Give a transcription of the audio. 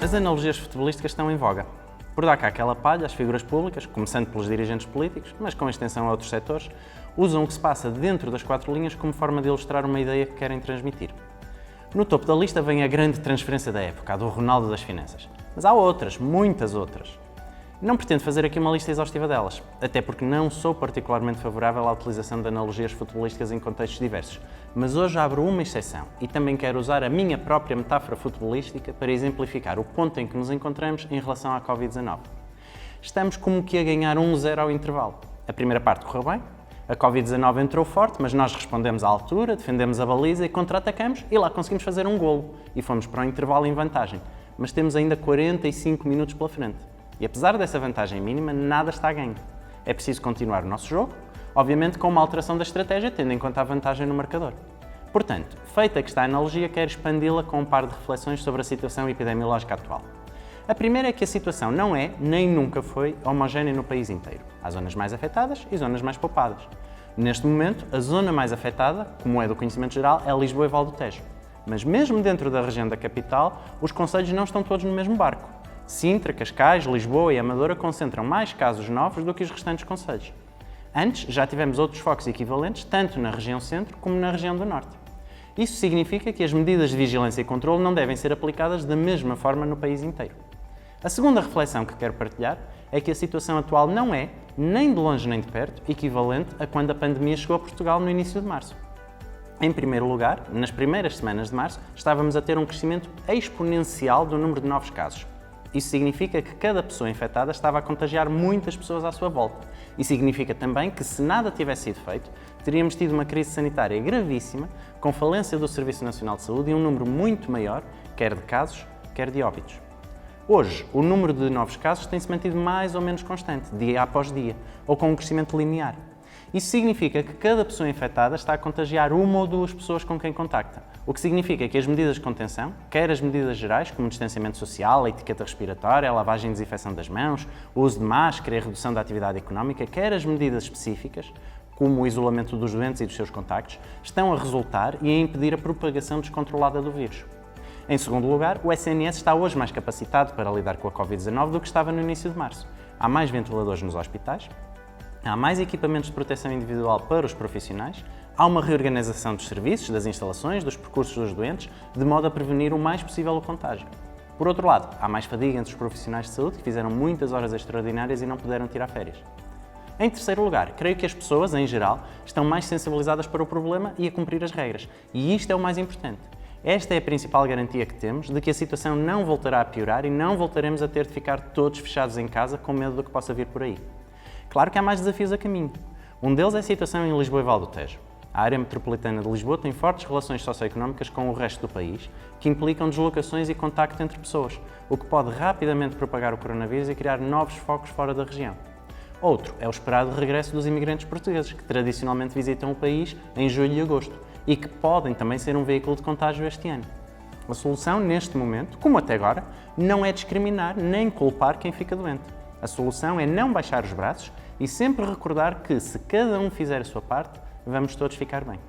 As analogias futebolísticas estão em voga. Por dar cá aquela palha, as figuras públicas, começando pelos dirigentes políticos, mas com extensão a outros setores, usam o que se passa dentro das quatro linhas como forma de ilustrar uma ideia que querem transmitir. No topo da lista vem a grande transferência da época, a do Ronaldo das finanças. Mas há outras, muitas outras. Não pretendo fazer aqui uma lista exaustiva delas, até porque não sou particularmente favorável à utilização de analogias futebolísticas em contextos diversos, mas hoje abro uma exceção e também quero usar a minha própria metáfora futebolística para exemplificar o ponto em que nos encontramos em relação à Covid-19. Estamos como que a ganhar 1-0 ao intervalo. A primeira parte correu bem, a Covid-19 entrou forte, mas nós respondemos à altura, defendemos a baliza e contra-atacamos e lá conseguimos fazer um golo e fomos para o intervalo em vantagem, mas temos ainda 45 minutos pela frente. E apesar dessa vantagem mínima, nada está a ganho. É preciso continuar o nosso jogo, obviamente com uma alteração da estratégia, tendo em conta a vantagem no marcador. Portanto, feita que esta analogia, quero expandi-la com um par de reflexões sobre a situação epidemiológica atual. A primeira é que a situação não é, nem nunca foi, homogénea no país inteiro. Há zonas mais afetadas e zonas mais poupadas. Neste momento, a zona mais afetada, como é do conhecimento geral, é Lisboa e Val do Tejo. Mas mesmo dentro da região da capital, os concelhos não estão todos no mesmo barco. Sintra, Cascais, Lisboa e Amadora concentram mais casos novos do que os restantes concelhos. Antes, já tivemos outros focos equivalentes, tanto na região centro como na região do norte. Isso significa que as medidas de vigilância e controle não devem ser aplicadas da mesma forma no país inteiro. A segunda reflexão que quero partilhar é que a situação atual não é, nem de longe nem de perto, equivalente a quando a pandemia chegou a Portugal no início de março. Em primeiro lugar, nas primeiras semanas de março, estávamos a ter um crescimento exponencial do número de novos casos. Isso significa que cada pessoa infectada estava a contagiar muitas pessoas à sua volta. E significa também que, se nada tivesse sido feito, teríamos tido uma crise sanitária gravíssima, com falência do Serviço Nacional de Saúde e um número muito maior, quer de casos, quer de óbitos. Hoje, o número de novos casos tem-se mantido mais ou menos constante, dia após dia, ou com um crescimento linear. Isso significa que cada pessoa infectada está a contagiar uma ou duas pessoas com quem contacta, o que significa que as medidas de contenção, quer as medidas gerais, como o distanciamento social, a etiqueta respiratória, a lavagem e desinfecção das mãos, o uso de máscara e a redução da atividade económica, quer as medidas específicas, como o isolamento dos doentes e dos seus contactos, estão a resultar e a impedir a propagação descontrolada do vírus. Em segundo lugar, o SNS está hoje mais capacitado para lidar com a Covid-19 do que estava no início de março. Há mais ventiladores nos hospitais, há mais equipamentos de proteção individual para os profissionais, há uma reorganização dos serviços, das instalações, dos percursos dos doentes, de modo a prevenir o mais possível o contágio. Por outro lado, há mais fadiga entre os profissionais de saúde que fizeram muitas horas extraordinárias e não puderam tirar férias. Em terceiro lugar, creio que as pessoas, em geral, estão mais sensibilizadas para o problema e a cumprir as regras. E isto é o mais importante. Esta é a principal garantia que temos de que a situação não voltará a piorar e não voltaremos a ter de ficar todos fechados em casa com medo do que possa vir por aí. Claro que há mais desafios a caminho. Um deles é a situação em Lisboa e Val do Tejo. A área metropolitana de Lisboa tem fortes relações socioeconómicas com o resto do país, que implicam deslocações e contacto entre pessoas, o que pode rapidamente propagar o coronavírus e criar novos focos fora da região. Outro é o esperado regresso dos imigrantes portugueses, que tradicionalmente visitam o país em julho e agosto, e que podem também ser um veículo de contágio este ano. A solução, neste momento, como até agora, não é discriminar nem culpar quem fica doente. A solução é não baixar os braços e sempre recordar que, se cada um fizer a sua parte, vamos todos ficar bem.